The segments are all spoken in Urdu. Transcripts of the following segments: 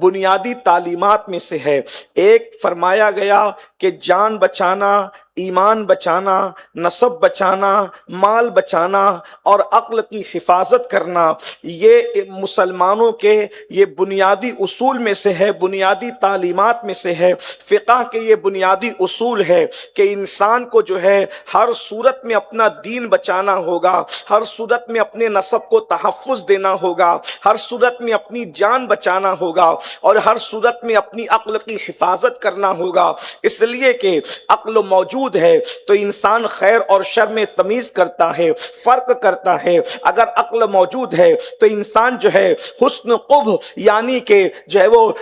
بنیادی تعلیمات میں سے ہے۔ ایک فرمایا گیا کہ جان بچانا، ایمان بچانا، نسب بچانا، مال بچانا اور عقل کی حفاظت کرنا، یہ مسلمانوں کے یہ بنیادی اصول میں سے ہے، بنیادی تعلیمات میں سے ہے۔ فقہ کے یہ بنیادی اصول ہے کہ انسان کو جو ہے ہر صورت میں اپنا دین بچانا ہوگا، ہر صورت میں اپنے نسب کو تحفظ دینا ہوگا، ہر صورت میں اپنی جان بچانا ہوگا اور ہر صورت میں اپنی عقل کی حفاظت کرنا ہوگا، اس لیے کہ عقل موجود ہے تو انسان خیر اور شر میں تمیز کرتا ہے، فرق کرتا ہے۔ اگر عقل موجود ہے تو انسان جو ہے حسن قبح یعنی کہ جو ہے وہ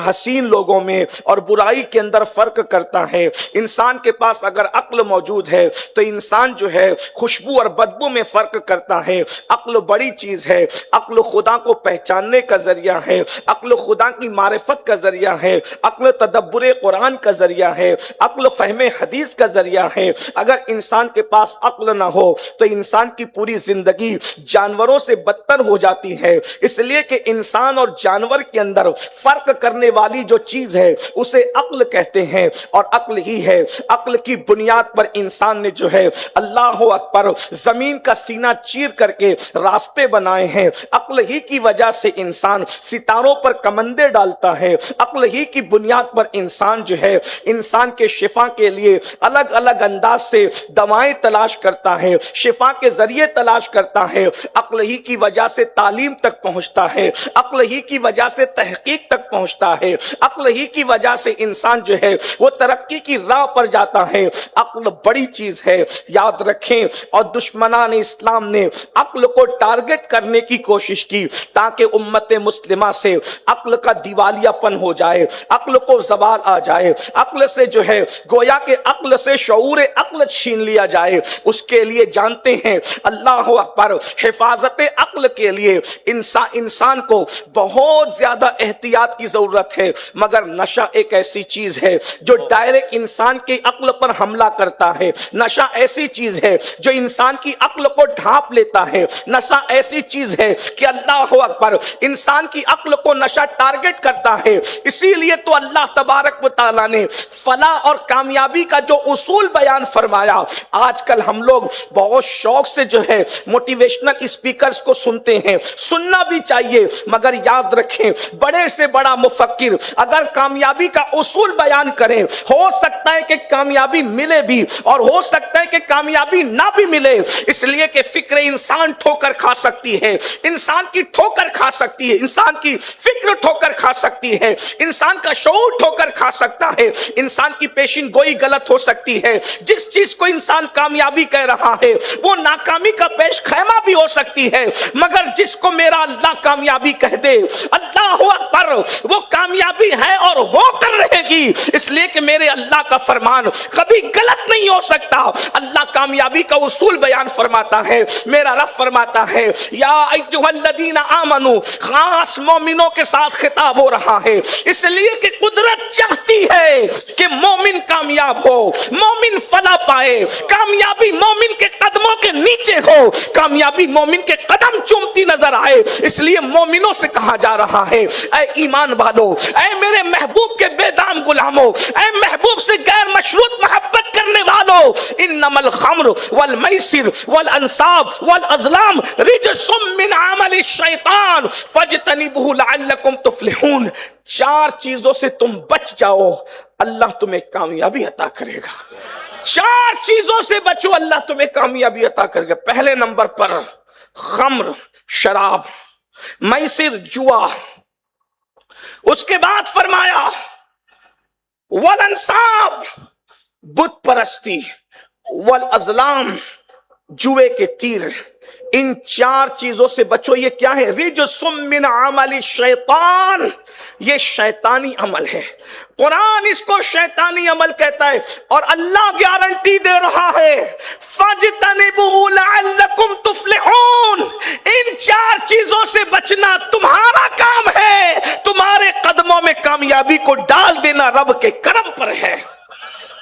حسین لوگوں میں اور برائی کے اندر فرق کرتا ہے۔ انسان کے پاس اگر عقل موجود ہے تو انسان جو ہے خوشبو اور بدبو میں فرق کرتا ہے۔ عقل بڑی چیز ہے، عقل خدا کو پہچاننے کا ذریعہ ہے، عقل خدا کی معرفت کا ذریعہ ہے، عقل تدبر قرآن کا ذریعہ ہے، عقل فہم حدیث کا ذریعہ ہے۔ اگر انسان کے پاس عقل نہ ہو تو انسان کی پوری زندگی جانوروں سے بدتر ہو جاتی ہے، اس لیے کہ انسان اور جانور کے اندر فرق کرنے والی جو چیز ہے اسے عقل کہتے ہیں، اور عقل ہی ہے۔ عقل کی بنیاد پر انسان نے جو ہے اللہ اکبر زمین کا سینہ چیر کر کے راستے بنائے ہیں۔ عقل ہی کی وجہ سے انسان ستاروں پر کمندے ڈالتا ہے، عقل ہی کی بنیاد پر انسان جو ہے انسان کے شفا کے لیے الگ الگ انداز سے دوائیں تلاش کرتا ہے، شفا کے ذریعے تلاش کرتا ہے۔ عقل ہی کی وجہ سے تعلیم تک پہنچتا ہے، عقل ہی کی وجہ سے تحقیق تک پہنچتا ہے، عقل ہی کی وجہ سے انسان جو ہے وہ ترقی کی راہ پر جاتا ہے۔ عقل بڑی چیز ہے، یاد رکھیں۔ اور دشمنان اسلام نے عقل کو ٹارگٹ کرنے کی کوشش کی تاکہ امت مسلمہ سے عقل کا دیوالیہ پن ہو جائے، عقل کو زوال آ جائے، عقل سے جو ہے گویا کہ عقل سے شعور عقل چھین لیا جائے۔ اس کے لیے جانتے ہیں اللہ اکبر حفاظت عقل کے لیے انسان کو بہت زیادہ احتیاط کی ضرورت ہے، مگر نشہ ایک ایسی چیز ہے جو ڈائریکٹ انسان کی عقل پر حملہ کرتا ہے۔ نشہ ایسی چیز ہے جو انسان کی عقل کو ڈھانپ لیتا ہے۔ نشہ ایسی چیز ہے کہ اللہ اکبر انسان کی عقل کو نشہ ٹارگٹ کرتا ہے۔ اسی لیے تو اللہ تبارک و تعالیٰ نے فلاح اور کامیابی کا جو اصول بیان فرمایا، آج کل ہم لوگ بہت شوق سے جو ہے موٹیویشنل اسپیکرز کو سنتے ہیں، سننا بھی چاہیے، مگر یاد رکھیں بڑے سے بڑا مفکر اگر کامیابی کا اصول بیان کریں، ہو سکتا ہے کہ کامیابی ملے بھی اور ہو سکتا ہے کہ کامیابی نہ بھی ملے، اس لیے کہ فکر انسان ٹھوکر کھا سکتی ہے، انسان کی ٹھوکر کھا سکتی ہے، انسان کی فکر ٹھوکر کھا سکتی ہے، انسان کا شعور ٹھوکر کھا سکتا ہے، انسان کی پیشین گوئی غلط ہو سکتی ہے۔ جس چیز کو انسان کامیابی کہہ رہا ہے وہ ناکامی کا پیش خیمہ بھی ہو سکتی ہے، مگر جس کو میرا اللہ کامیابی کہہ دے، اللہ اکبر، وہ کامیابی ہے اور ہو کر رہے گی، اس لیے کہ میرے اللہ کا فرمان کبھی غلط نہیں ہو سکتا۔ اللہ کامیابی کا اصول بیان فرماتا ہے، میرا رب فرماتا ہے یا ایھا الذین آمنو، خاص مومنوں کے ساتھ خطاب ہو رہا ہے، اس لیے کہ قدرت چاہتی ہے کہ مومن کامیاب ہو، مومن فلاح پائے، کامیابی مومن کے قدموں کے نیچے ہو، کامیابی مومن کے قدم چومتی نظر آئے، اس لیے مومنوں سے کہا جا رہا ہے اے ایمان والو، اے میرے محبوب کے بے دام غلاموں، اے محبوب سے غیر مشروط محبت کرنے والو، انما الخمر والمیسر والانصاب والازلام رجس من عمل الشیطان فاجتنبوہ لعلکم تفلحون۔ چار چیزوں سے تم بچ جاؤ، اللہ تمہیں کامیابی عطا کرے گا۔ چار چیزوں سے بچو، اللہ تمہیں کامیابی عطا کرے گا۔ پہلے نمبر پر خمر شراب، میسر جوا، اس کے بعد فرمایا والانصاب بت پرستی، والازلام جوے کے تیر۔ ان چار چیزوں سے بچو۔ یہ کیا ہے؟ رجس من عمل الشیطان، یہ شیطانی عمل ہے، قرآن اس کو شیطانی عمل کہتا ہے، اور اللہ گارنٹی دے رہا ہے فَاجْتَنِبُوهُ لَعَلَّكُمْ تُفْلِحُونَ۔ ان چار چیزوں سے بچنا تمہارا کام ہے، تمہارے قدموں میں کامیابی کو ڈال دینا رب کے کرم پر ہے۔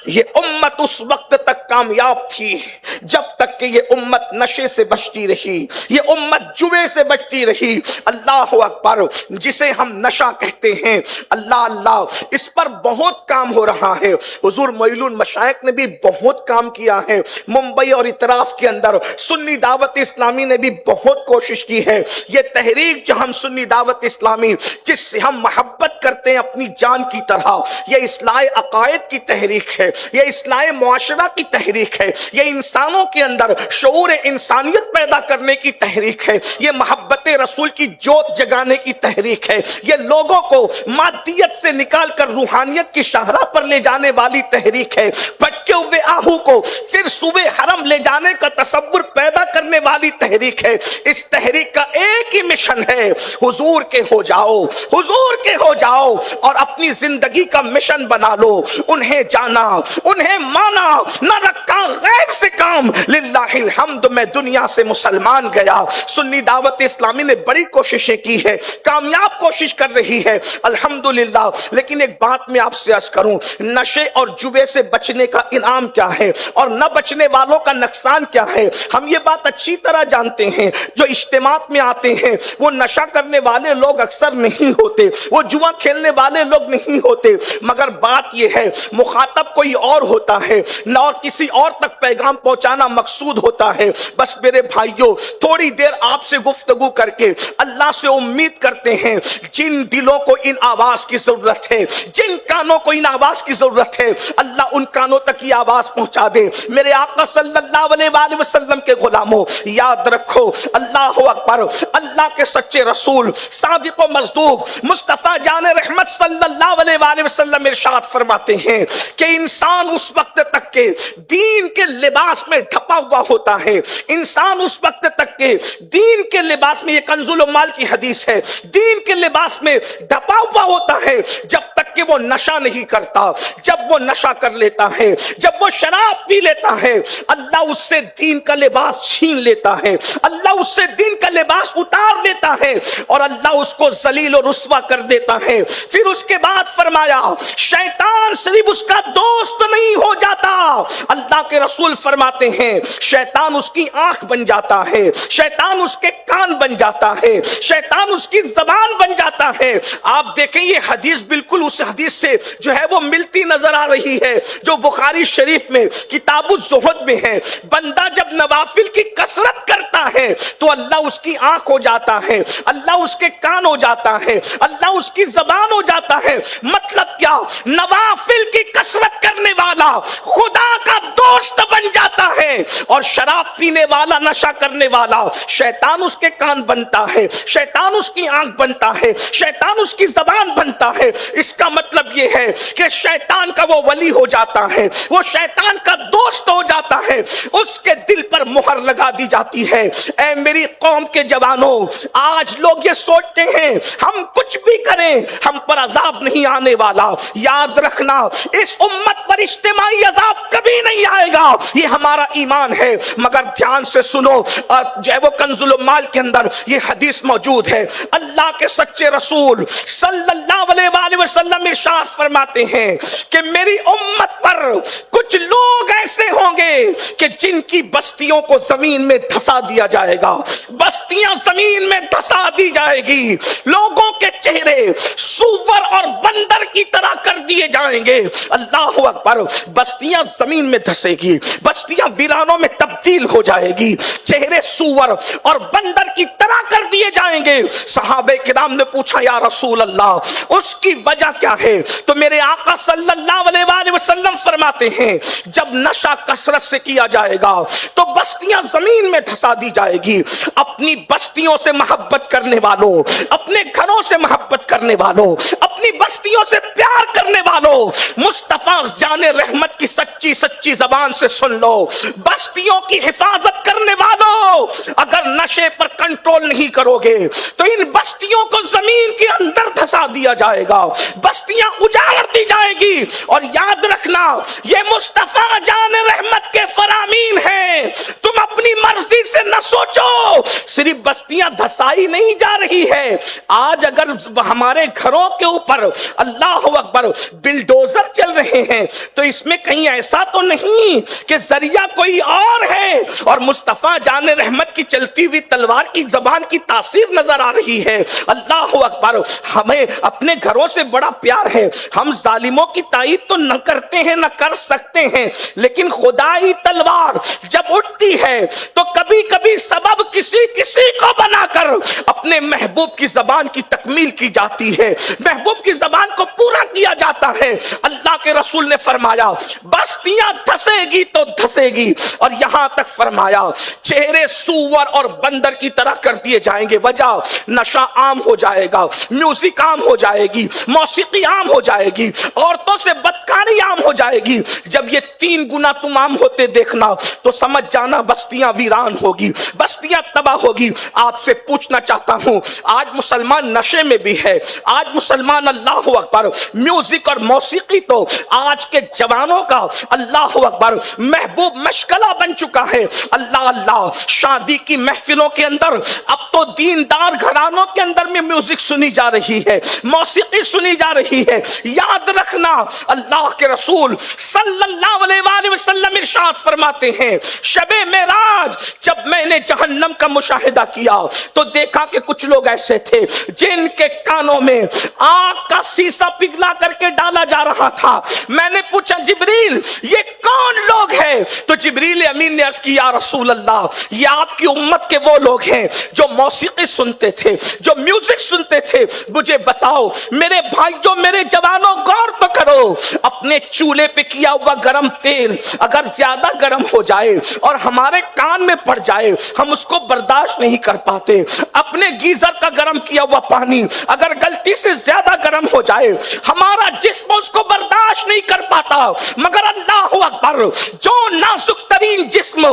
یہ امت اس وقت تک تک کامیاب تھی جب تک کہ یہ امت نشے سے بچتی رہی، یہ امت جوے سے بچتی رہی۔ اللہ اکبر، جسے ہم نشہ کہتے ہیں، اللہ اللہ، اس پر بہت کام ہو رہا ہے۔ حضور معین المشائخ نے بھی بہت کام کیا ہے، ممبئی اور اطراف کے اندر سنی دعوت اسلامی نے بھی بہت کوشش کی ہے۔ یہ تحریک جو ہم سنی دعوت اسلامی جس سے ہم محبت کرتے ہیں اپنی جان کی طرح، یہ اصلاح عقائد کی تحریک ہے، یہ اصلاح معاشرہ کی تحریک ہے، یہ انسانوں کے اندر شعور انسانیت پیدا کرنے کی تحریک ہے، یہ محبت رسول کی جوت جگانے کی تحریک ہے، یہ لوگوں کو مادیت سے نکال کر روحانیت کی شاہراہ پر لے جانے والی تحریک ہے، بھٹکے ہوئے آہو کو پھر صوبے حرم لے جانے کا تصور پیدا کرنے والی تحریک ہے۔ اس تحریک کا ایک ہی مشن ہے، حضور کے ہو جاؤ، حضور کے ہو جاؤ اور اپنی زندگی کا مشن بنا لو۔ انہیں جانا، انہیں مانا، نہ رکھا غیر سے کام، للہ الحمد میں دنیا سے مسلمان گیا۔ سنی دعوت اسلامی نے بڑی کوششیں کی ہے، کامیاب کوشش کر رہی ہے الحمدللہ۔ لیکن ایک بات میں آپ سے عرض کروں، نشے اور جوے سے بچنے کا انعام کیا ہے اور نہ بچنے والوں کا نقصان کیا ہے، ہم یہ بات اچھی طرح جانتے ہیں۔ جو اجتماعات میں آتے ہیں وہ نشہ کرنے والے لوگ اکثر نہیں ہوتے، وہ جوا کھیلنے والے لوگ نہیں ہوتے، مگر بات یہ ہے مخاطب کوئی اور ہوتا ہے، نہ اور کسی اور تک پیغام پہنچانا مقصود ہوتا ہے۔ بس میرے بھائیوں، تھوڑی دیر آپ سے گفتگو کر کے اللہ سے امید کرتے ہیں جن دلوں کو ان آواز کی ضرورت ہے، جن کانوں کو ان آواز کی ضرورت ہے، اللہ ان کانوں تک یہ آواز پہنچا دے۔ میرے آقا صلی اللہ علیہ وآلہ وسلم کے غلاموں، یاد رکھو، اللہ اکبر، اللہ کے سچے رسول صادق و مصدوق مصطفیٰ جان رحمت صلی اللہ علیہ وآلہ وسلم ارشاد فرماتے ہیں کہ انسان اس وقت تک کے دین کے لباس میں ڈھپا ہوا ہوتا ہے، انسان اس وقت تک کے دین کے لباس میں، یہ کنز المال کی حدیث ہے، دین کے لباس میں ڈھپا ہوا ہوتا ہے جب تک کہ وہ نشہ نہیں کرتا۔ جب وہ نشہ کر لیتا ہے، جب وہ شراب پی لیتا ہے، اللہ اس سے دین کا لباس چھین لیتا ہے، اللہ اس سے دین کا لباس اتار لیتا ہے اور اللہ اس کو ذلیل و رسوا کر دیتا ہے۔ پھر اس کے بعد فرمایا شیطان صرف اس کا دوست نہیں ہو جاتا، اللہ کے رسول فرماتے ہیں شیطان اس کی آنکھ بن جاتا ہے، شیطان اس کے کان بن جاتا ہے، شیطان اس کی زبان بن جاتا ہے۔ آپ دیکھیں یہ حدیث بالکل اس حدیث سے جو ہے وہ ملتی نظر آ رہی ہے جو بخاری شریف میں کتاب الزہد میں ہے۔ بندہ جب نوافل کی کثرت کرتا ہے تو اللہ اس کی آنکھ ہو جاتا ہے، اللہ اس کے کان ہو جاتا ہے، اللہ اس کی زبان ہو جاتا ہے۔ مطلب کیا؟ نوافل کی کثرت کرنے والا خدا کا دوست بن جاتا ہے اور شراب پینے والا، نشہ کرنے والا، شیطان اس کے کان بنتا ہے، شیطان اس کی آنکھ بنتا ہے، شیطان اس کی زبان بنتا ہے۔ اس کا مطلب یہ ہے کہ شیطان کا وہ ولی ہو جاتا ہے، وہ شیطان کا دوست ہو جاتا ہے، اس کے دل پر مہر لگا دی جاتی ہے۔ اے میری قوم کے جوانوں، آج لوگ یہ سوچتے ہیں ہم کچھ بھی کریں ہم پر عذاب نہیں آنے والا۔ یاد رکھنا اس امت پر اجتماعی عذاب کبھی نہیں آئے گا، یہ ہمارا ایمان ہے۔ مگر دھیان سے سنو، جو ہے وہ کنز المال کے اندر یہ حدیث موجود ہے، اللہ کے سچے رسول صلی اللہ علیہ وآلہ وسلم ارشاد فرماتے ہیں کہ میری امت پر کچھ لوگ ایسے ہوں گے کہ جن کی بستیوں کو زمین میں دھسا دیا جائے گا، بستیاں زمین میں دھسا دی جائے گی، لوگوں کے چہرے سور اور بندر کی طرح کر دیے جائیں گے۔ اللہ اکبر، بستیاں زمین میں دھسے گی، بستیاں ویرانوں میں تبدیل ہو جائے گی، چہرے سور اور بندر کی طرح کر دیے جائیں گے۔ صحابہ کرام نے پوچھا یا رسول اللہ اس کی وجہ کیا ہے؟ تو میرے آقا صلی اللہ علیہ وآلہ وسلم فرماتے ہیں جب نشہ کثرت سے کیا جائے گا تو بستیاں زمین میں دھسا دی جائے گی۔ اپنی بستیوں سے محبت کرنے والوں، اپنے گھروں سے محبت کرنے والوں، اپنی بستیوں سے پیار کرنے والوں، مصطفیٰ جان رحمت کی سچی سچی زبان سے سن لو، بستیوں کی حفاظت کرنے والوں، اگر نشے پر کنٹرول نہیں کرو گے تو ان بستیوں کو زمین کے اندر دھسا دیا جائے گا، بستیاں اجاڑ دی جائے گی۔ اور یاد رکھنا یہ مصطفیٰ جان رحمت کے فرامین ہیں، تم اپنی مرضی سے نہ سوچو، صرف بستیاں دھسائی نہیں جا رہی ہے، آج اگر ہمارے گھروں کے اوپر اللہ اکبر بلڈوزر چل رہے ہیں تو اس میں کہیں ایسا تو نہیں نہیں کہ ذریعہ کوئی اور ہے، اور مصطفیٰ جان رحمت کی چلتی ہوئی تلوار کی زبان کی تاثیر نظر آ رہی ہے۔ اللہ اکبر، ہمیں اپنے گھروں سے بڑا پیار ہے، ہم ظالموں کی تائید تو نہ کرتے ہیں نہ کر سکتے ہیں، لیکن خدائی تلوار جب اٹھتی ہے تو کبھی کبھی سبب کسی کو بنا کر اپنے محبوب کی زبان کی تکمیل کی جاتی ہے، محبوب کی زبان کو پورا کیا جاتا ہے۔ اللہ کے رسول نے فرمایا بستیاں دھسے گی تو دھسے گی، اور یہاں تک فرمایا چہرے سور اور بندر کی طرح کر دیے جائیں گے۔ وجہ نشہ عام ہو جائے گا، میوزک عام ہو جائے گی، موسیقی عام ہو جائے گی، عورتوں سے بدکاری عام ہو جائے گی۔ جب یہ تین گنا تم عام ہوتے دیکھنا تو سمجھ جانا بستیاں ویران ہوگی، بستیاں تباہ ہوگی۔ آپ سے پوچھنا چاہتا ہوں، آج مسلمان نشے میں بھی ہے، آج مسلمان اللہ اکبر میوزک اور موسیقی تو آج کے جوانوں کا اللہ اکبر محبوب مشغلہ بن چکا ہے۔ اللہ اللہ، شادی کی محفلوں کے اندر اب تو دیندار گھرانوں کے اندر میں میوزک سنی جا رہی ہے، موسیقی سنی جا رہی ہے۔ یاد رکھنا اللہ کے رسول صلی اللہ علیہ وآلہ وسلم ارشاد فرماتے ہیں شب معراج جب میں نے جہنم کا مشاہدہ کیا تو دیکھا کہ کچھ لوگ ایسے تھے جن کے کانوں میں آگ کا سیسا پگھلا کر کے ڈالا جا رہا تھا۔ میں نے پوچھا جبریل یہ کون لوگ ہیں؟ تو جبریل امین نے عرض کی یا رسول اللہ یہ آپ کی امت کے وہ لوگ ہیں جو موسیقی سنتے تھے، جو میوزک سنتے تھے۔ مجھے بتاؤ میرے بھائیوں، میرے جوانوں، غور تو کرو، اپنے چولہے پہ کیا ہوا گرم تیل اگر زیادہ گرم ہو جائے اور ہمارے کان میں پڑ جائے ہم اس کو برداشت نہیں کر پاتے۔ اپنے گیزر کا گرم کیا ہوا پانی اگر غلطی سے زیادہ گرم ہو جائے ہمارا جسم اس کو برداشت نہیں کر پاتا، مگر اللہ اکبر جو نازک ترین جسم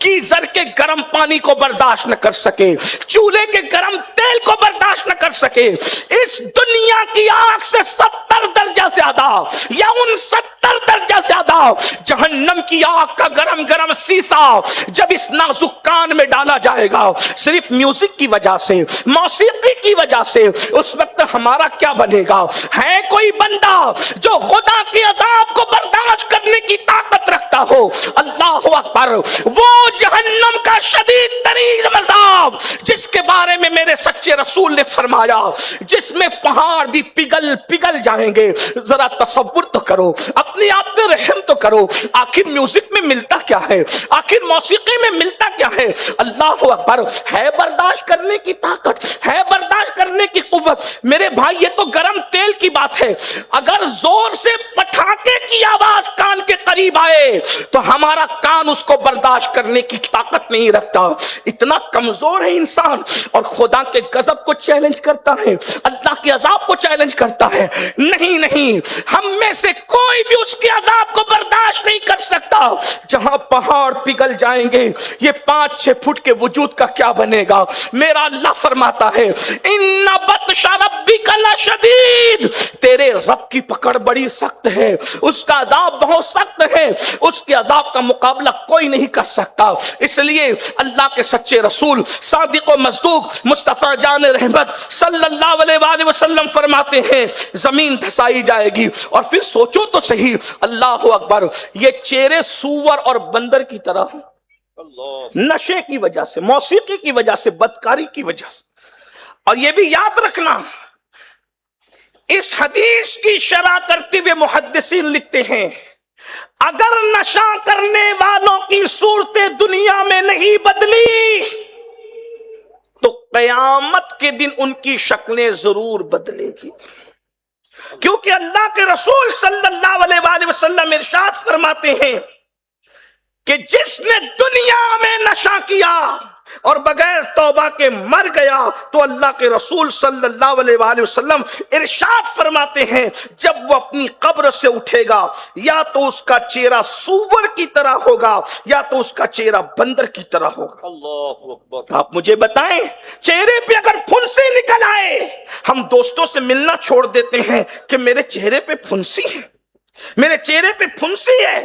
گیزر کے گرم پانی کو برداشت نہ کر سکے، چولہے کے گرم تیل کو برداشت نہ کر سکے، اس دنیا کی آگ سے 70 درجہ زیادہ یا 69 درجہ زیادہ جہنم کی آگ کا گرم گرم سیسا جب اس نازک کان میں ڈالا جائے گا صرف میوزک کی وجہ سے، موسیقی کی وجہ سے، اس وقت ہمارا کیا بنے گا؟ ہے کوئی بندہ جو خدا کے عذاب کو برداشت کرنے کی طاقت رکھتا ہو؟ اللہ اکبر، وہ جہنم کا شدید ترین عذاب جس کے بارے میں میرے سچے رسول نے فرمایا جس میں پہاڑ بھی پگھل جائیں گے۔ ذرا تصور تو کرو، اپنے آپ پہ رحم تو کرو، آخر میوزک میں ملتا کیا ہے؟ آخر موسیقی میں ملتا کیا ہے؟ اللہ اکبر، ہے برداشت کرنے کی طاقت، ہے برداشت کرنے کی قوت۔ میرے بھائی یہ تو گرم تیل کی بات ہے، اگر زور سے پٹاخے کی آواز کان کے قریب آئے تو ہمارا کان اس کو برداشت کرنے کی طاقت نہیں رکھتا۔ اتنا کمزور ہے انسان، اور خدا کے غضب کو چیلنج کرتا ہے، اللہ کے عذاب کو چیلنج کرتا ہے۔ نہیں نہیں، ہم میں سے کوئی بھی اس کے عذاب کو برداشت نہیں کر سکتا۔ جہاں پہاڑ پگھل جائیں گے یہ 5-6 فٹ کے وجود کا کیا بنے گا؟ میرا اللہ فرماتا ہے ان بطش ربک لشدید، تیرے رب کی پکڑ بڑی سخت ہے، اس کا عذاب بہت سخت ہے، اس کے عذاب کا مقابلہ کوئی نہیں کر سکتا۔ اس لیے اللہ کے سچے رسول صادق و مصدوق مصطفیٰ جان رحمت صلی اللہ علیہ وآلہ وسلم فرماتے ہیں زمین دھسائی جائے گی، اور پھر سوچو تو صحیح، اللہ اکبر، یہ چہرے سور اور بندر کی طرح نشے کی وجہ سے، موسیقی کی وجہ سے، بدکاری کی وجہ سے۔ اور یہ بھی یاد رکھنا اس حدیث کی شرح کرتے ہوئے محدثین لکھتے ہیں اگر نشہ کرنے والوں کی صورتیں دنیا میں نہیں بدلی تو قیامت کے دن ان کی شکلیں ضرور بدلے گی، کیونکہ اللہ کے رسول صلی اللہ علیہ وآلہ وسلم ارشاد فرماتے ہیں کہ جس نے دنیا میں نشہ کیا اور بغیر توبہ کے مر گیا تو اللہ کے رسول صلی اللہ علیہ وآلہ وسلم ارشاد فرماتے ہیں جب وہ اپنی قبر سے اٹھے گا یا تو اس کا چہرہ سور کی طرح ہوگا یا تو اس کا چہرہ بندر کی طرح ہوگا۔ اللہ اکبر۔ آپ مجھے بتائیں، چہرے پہ اگر پھنسی نکل آئے، ہم دوستوں سے ملنا چھوڑ دیتے ہیں کہ میرے چہرے پہ پھنسی ہے، میرے چہرے پہ پھنسی ہے،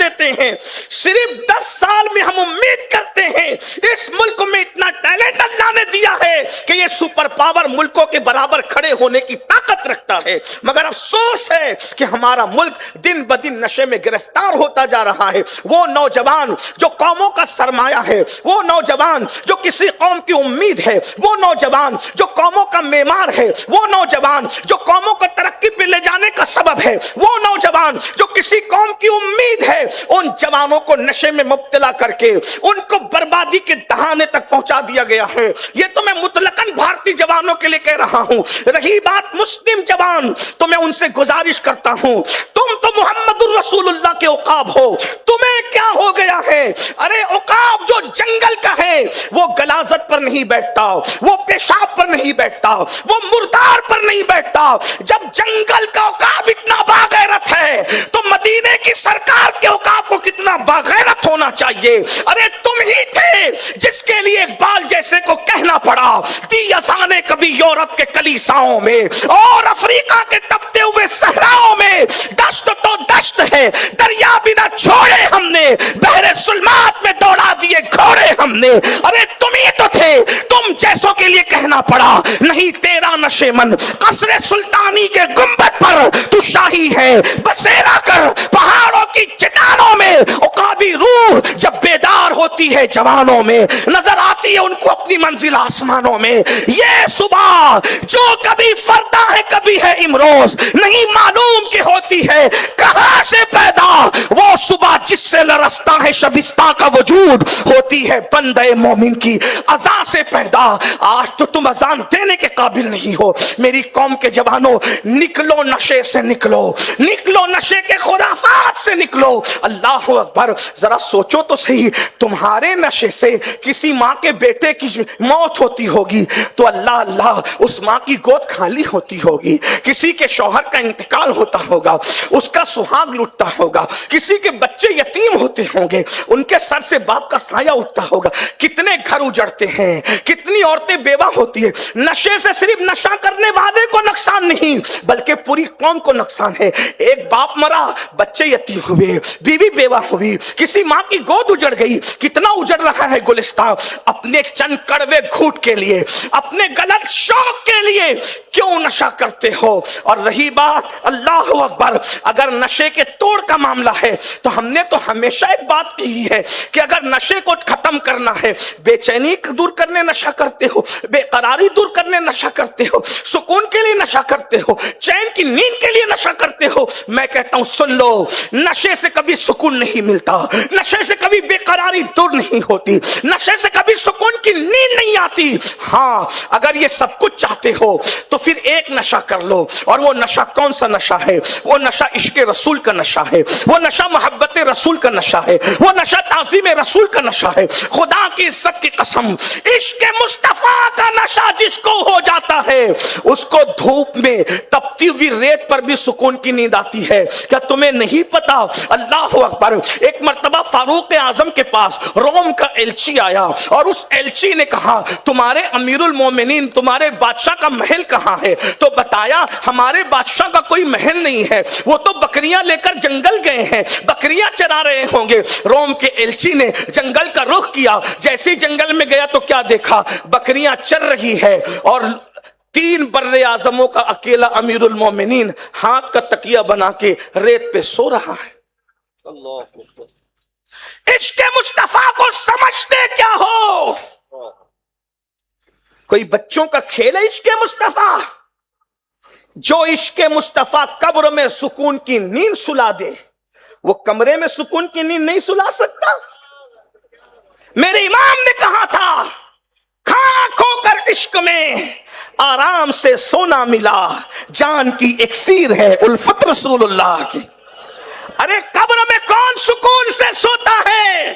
دیتے ہیں. صرف 10 سال میں ہم امید کرتے ہیں اس ملک میں اتنا ٹیلنٹ اللہ نے دیا ہے کہ یہ سپر پاور ملکوں کے برابر کھڑے ہونے کی طاقت رکھتا ہے. مگر افسوس ہے کہ ہمارا ملک دن بدن نشے میں گرفتار ہوتا جا رہا ہے. وہ نوجوان جو قوموں کا سرمایہ ہے, وہ نوجوان جو کسی قوم کی امید ہے, وہ نوجوان جو قوموں کا معمار ہے, وہ نوجوان جو قوموں کو ترقی پہ لے جانے کا سبب ہے, وہ نوجوان جو کسی قوم کی امید ہے, ان جوانوں کو نشے میں مبتلا کر کے ان کو بربادی کے دہانے تک پہنچا دیا گیا ہے. یہ تو میں مطلقاً بھارتی جوانوں کے لیے کہہ رہا ہوں. رہی بات مسلم جوان, تو میں ان سے گزارش کرتا ہوں, تم تو محمد الرسول اللہ کے عقاب ہو, تمہیں کیا ہو گیا ہے؟ ارے عقاب جو جنگل کا ہے وہ غلاظت پر نہیں بیٹھتا, وہ پیشاب پر نہیں بیٹھتا, وہ مردار پر نہیں بیٹھتا. جب جنگل کا عقاب اتنا باغیرت ہے تو مدینے کی سرکار کے عقاب کو کتنا باغیرت ہونا چاہیے. ارے تم ہی تھے جس کے لیے اقبال جیسے کو کہنا پڑا, دی اذانیں کبھی یورپ کے کلیساؤں میں اور افریقہ کے تپتے ہوئے صحراؤں میں, دشت تو دشت ہے, دریا بھی نہ چھوڑے ہم نے, بحر سلمات میں دوڑا دیے گھوڑے ہم نے. ارے تم ہی تو تھے, تم جیسوں کے لیے کہنا پڑا نہیں تیرا نشے من قصر سلطانی کے گنبد پر تو شاہی ہے, بسیرا کر پہاڑوں کی چٹانوں میں. عقابی روح جب بیدار ہوتی ہے جوانوں میں, نظر آتی ہے ان کو اپنی منزل آسمانوں میں. یہ صبح جو کبھی فردا ہے کبھی ہے امروز, نہیں معلوم کہ ہوتی ہے کہاں سے پیدا. وہ صبح جس سے لرزتا ہے شبستہ کا وجود, ہوتی ہے بندے مومن کی اذان سے پیدا. آج تو تم اذان دینے کے قابل نہیں ہو. میری قوم کے جوانوں, نکلو نشے سے, نکلو نکلو نشے کے خرافات سے نکلو. اللہ اکبر, ذرا سوچو تو صحیح, تمہارے نشے سے کسی ماں کے بیٹے کی موت ہوتی ہوگی تو اللہ اللہ اس ماں کی گود خالی ہوتی ہوگی. کسی کے شوہر کا انتقال ہوتا ہوگا, اس کا سہاگ لٹتا ہوگا, کسی کے بچے یتیم ہوتے ہوں گے, ان کے سر سے باپ کا سایہ اٹھتا ہوگا. کتنے گھر اجڑتے ہیں, کتنی عورتیں بیوہ ہوتی ہے. نشے سے صرف نشہ کرنے والے کو نقصان نہیں بلکہ پوری قوم کو نقصان ہے. ایک باپ مرا, بچے یتیم ہوئے, بیوی بیوہ ہوئی, کسی ماں کی گود اجڑ گئی. کتنا اجڑ رہا ہے گلستان اپنے چند کڑوے گھوٹ کے لیے, اپنے غلط شوق کے لیے. کیوں نشہ کرتے ہو؟ اور رہی بات اللہ اکبر, اگر نشے کے توڑ کا معاملہ ہے تو ہم نے تو ہمیشہ ایک بات کی ہے کہ اگر نشے کو ختم کرنا ہے, بے چینی دور کرنے نشہ کرتے ہو, بے قراری دور کرنے نشہ کرتے ہو, سکون کے لیے نشہ کرتے ہو, چین کی نیند کے لیے نشہ کرتے ہو, میں کہتا ہوں سن لو, نشے سے کبھی سکون نہیں ملتا, نشے سے کبھی بے قراری دور نہیں ہوتی, نشے سے کبھی سکون کی نیند نہیں آتی. ہاں اگر یہ سب کچھ چاہتے ہو تو پھر ایک نشہ کر لو, اور وہ نشہ کون سا نشہ ہے؟ وہ نشہ عشق رسول کا نشہ ہے, وہ نشہ محبت رسول کا نشہ ہے, وہ نشہ تعظیم رسول کا نشہ ہے. خدا کی عزت کی قسم, عشق مصطفیٰ کا نشہ جس کو ہو جاتا ہے اس کو دھوپ میں تپتی ہوئی ریت پر بھی سکون کی نیند آتی ہے. کیا تمہیں نہیں پتا؟ اللہ اکبر, ایک مرتبہ فاروق اعظم کے پاس روم کا ایلچی آیا اور اس ایلچی نے کہا تمہارے امیر المومنین, تمہارے بادشاہ کا محل کہاں ہے؟ تو بتایا ہمارے بادشاہ کا کوئی محل نہیں ہے, وہ تو بکریاں لے کر جنگل گئے ہیں, بکریاں چرا رہے ہوں گے. روم کے ایلچی نے جنگل کا رخ کیا, جیسے جنگل میں گیا تو کیا دیکھا؟ بکریاں چر رہی ہے اور 3 بر اعظموں کا اکیلا امیر المومنین ہاتھ کا تکیہ بنا کے ریت پہ سو رہا ہے. اللہ, عشق مصطفیٰ کو سمجھتے کیا ہو؟ کوئی بچوں کا کھیل ہے عشق مصطفیٰ؟ جو عشق مصطفیٰ قبر میں سکون کی نیند سلا دے وہ کمرے میں سکون کی نیند نہیں سلا سکتا. میرے امام نے کہا تھا کھانا کھو کر عشق میں آرام سے سونا ملا, جان کی اکسیر ہے الفت رسول اللہ کی. ارے قبر میں کون سکون سے سوتا ہے؟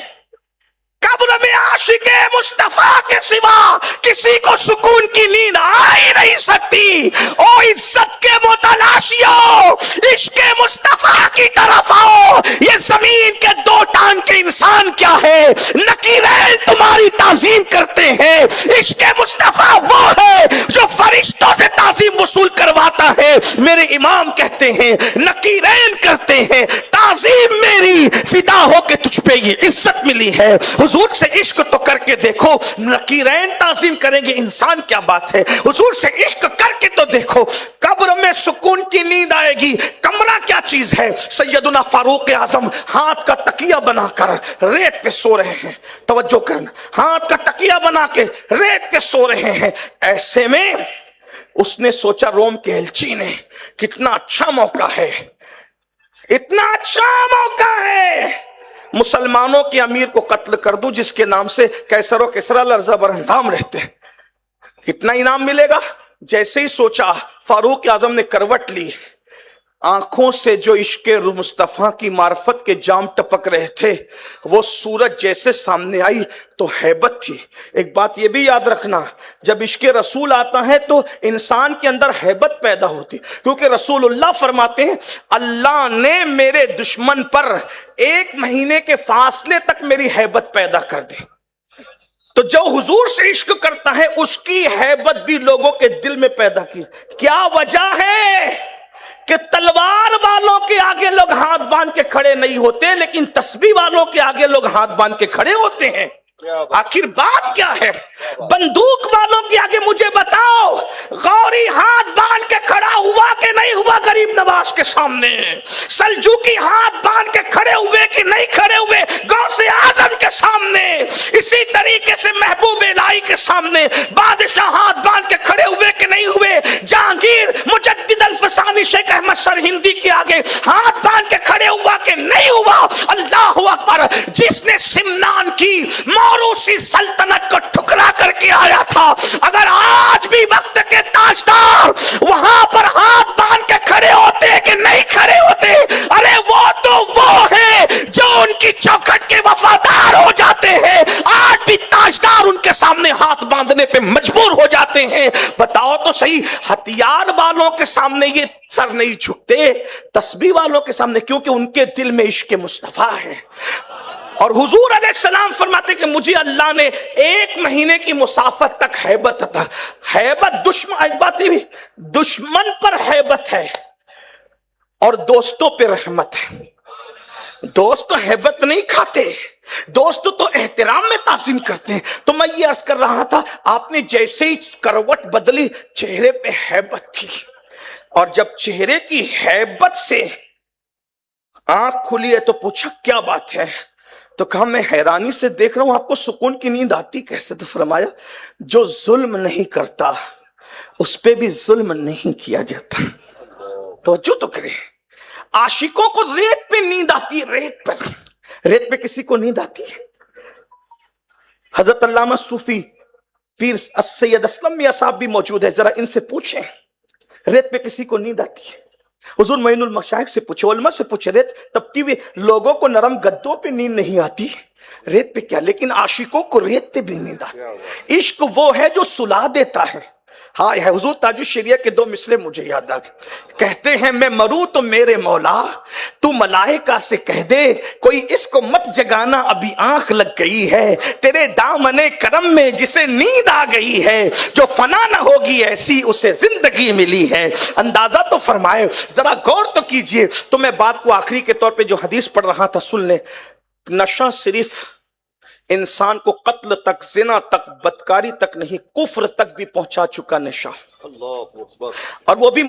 قبر میں عاشق مصطفیٰ کے سوا کسی کو سکون کی نیند آ ہی نہیں سکتی. او عزت کے متلاشیوں, عشق مصطفیٰ کی طرف آؤ. یہ زمین کے 2 ٹانگ کے انسان کیا ہے؟ نکیرین تمہاری تعظیم کرتے ہیں. عشق مصطفیٰ وہ ہے جو فرشتوں سے تعظیم وصول کرواتا ہے. میرے امام کہتے ہیں نکیرین کرتے ہیں, تعظیم عظیم میری فدا ہو کے تجھ پہ یہ عزت ملی ہے. حضور سے عشق تو کر کے دیکھو, نکیرین تعظیم کریں گے انسان کیا بات ہے. حضور سے عشق کر کے تو دیکھو, قبر میں سکون کی نیند آئے گی. کمرہ کیا چیز ہے؟ سیدنا فاروق اعظم ہاتھ کا تکیہ بنا کر ریت پہ سو رہے ہیں. توجہ کرنا, ہاتھ کا تکیہ بنا کے ریت پہ سو رہے ہیں. ایسے میں اس نے سوچا روم کے ایلچی نے کتنا اچھا موقع ہے, اتنا اچھا موقع ہے, مسلمانوں کے امیر کو قتل کر دوں جس کے نام سے کیسر و کسرا لرزہ برہنگام رہتے, کتنا انعام ملے گا. جیسے ہی سوچا فاروق اعظم نے کروٹ لی, آنکھوں سے جو عشق مصطفیٰ کی معرفت کے جام ٹپک رہے تھے, وہ سورج جیسے سامنے آئی تو ہیبت تھی. ایک بات یہ بھی یاد رکھنا, جب عشق رسول آتا ہے تو انسان کے اندر ہیبت پیدا ہوتی, کیونکہ رسول اللہ فرماتے ہیں اللہ نے میرے دشمن پر 1 مہینے کے فاصلے تک میری ہیبت پیدا کر دی. تو جو حضور سے عشق کرتا ہے اس کی ہیبت بھی لوگوں کے دل میں پیدا کی. کیا وجہ ہے کہ تلوار والوں کے آگے لوگ ہاتھ باندھ کے کھڑے نہیں ہوتے, لیکن تسبیح والوں کے آگے لوگ ہاتھ باندھ کے کھڑے ہوتے ہیں. آخر بات کیا ہے؟ بندوق والوں کے آگے مجھے بتاؤ, غوری ہاتھ باندھ کے کھڑا ہوا کہ نہیں ہوا غریب نواز کے سامنے؟ سلجوقی ہاتھ باندھ کے کھڑے ہوئے کہ نہیں کھڑے ہوئے غوث اعظم کے سامنے؟ اسی طریقے سے محبوب الہی کے سامنے بادشاہ ہاتھ باندھ کے کھڑے ہوئے کہ نہیں ہوئے؟ جہانگیر مجدد الفسانی شیخ احمد سرہندی کے آگے ہاتھ باندھ کے کھڑے ہوا کہ نہیں ہوا؟ اللہ اکبر. جس نے سمنان کی موروثی سلطنت کو ٹھکرا کر کے آیا تھا, اگر آج بھی وقت کے تاجدار وہاں پر ہاتھ باندھ کے کھڑے ہوتے کہ نہیں کھڑے ہوتے؟ ارے وہ تو وہ ہے جو ان کی چوکھٹ کے وفادار ہو جاتے ہیں. آج بھی تاجدار ان کے سامنے ہاتھ باندھنے پہ مجبور ہو جاتے ہیں. بتاؤ تو صحیح, ہتھیار والوں کے سامنے یہ سر نہیں جھکتے, تسبیح والوں کے سامنے, کیونکہ ان کے دل میں عشق مصطفیٰ ہے. اور حضور علیہ السلام فرماتے کہ مجھے اللہ نے 1 مہینے کی مسافت تک ہیبت عطا. ہیبت دشمن پر ہیبت ہے اور دوستوں پہ رحمت ہے. دوست تو ہیبت نہیں کھاتے, دوست تو احترام میں تعظیم کرتے ہیں. تو میں یہ عرض کر رہا تھا, آپ نے جیسے ہی کروٹ بدلی چہرے پہ ہیبت تھی, اور جب چہرے کی ہیبت سے آنکھ کھلی ہے تو پوچھا کیا بات ہے؟ تو کہا میں حیرانی سے دیکھ رہا ہوں آپ کو سکون کی نیند آتی کیسے؟ تو فرمایا جو ظلم نہیں کرتا اس پہ بھی ظلم نہیں کیا جاتا. توجہ تو کریں, عاشقوں کو ریت پہ نیند آتی ہے, ریت پہ کسی کو نیند آتی ہے؟ حضرت علامہ صوفی پیر السید اسلم میاں صاحب بھی موجود ہے, ذرا ان سے پوچھیں ریت پہ کسی کو نیند آتی ہے؟ حضور معین المشائخ سے پوچھے, علماء سے پوچھے, ریت تبتی ہوئے لوگوں کو نرم گدوں پہ نیند نہیں آتی, ریت پہ کیا؟ لیکن عاشقوں کو ریت پہ بھی نیند آتی. عشق وہ ہے جو سلا دیتا ہے. ہاں ہے حضور تاج الشریعہ کے 2 مصرے مجھے یاد آ گئے, کہتے ہیں میں مروں تو میرے مولا تو ملائکہ سے کہہ دے کوئی اس کو مت جگانا ابھی آنکھ لگ گئی ہے, تیرے دامن کرم میں جسے نیند آ گئی ہے, جو فنا نہ ہوگی ایسی اسے زندگی ملی ہے. اندازہ تو فرمائے, ذرا غور تو کیجئے. تو میں بات کو آخری کے طور پہ جو حدیث پڑھ رہا تھا سن لیں. نشہ صرف انسان کو قتل تک, زنا تک, بدکاری تک نہیں, کفر تک بھی پہنچا چکا نشہ, اور وہ بھی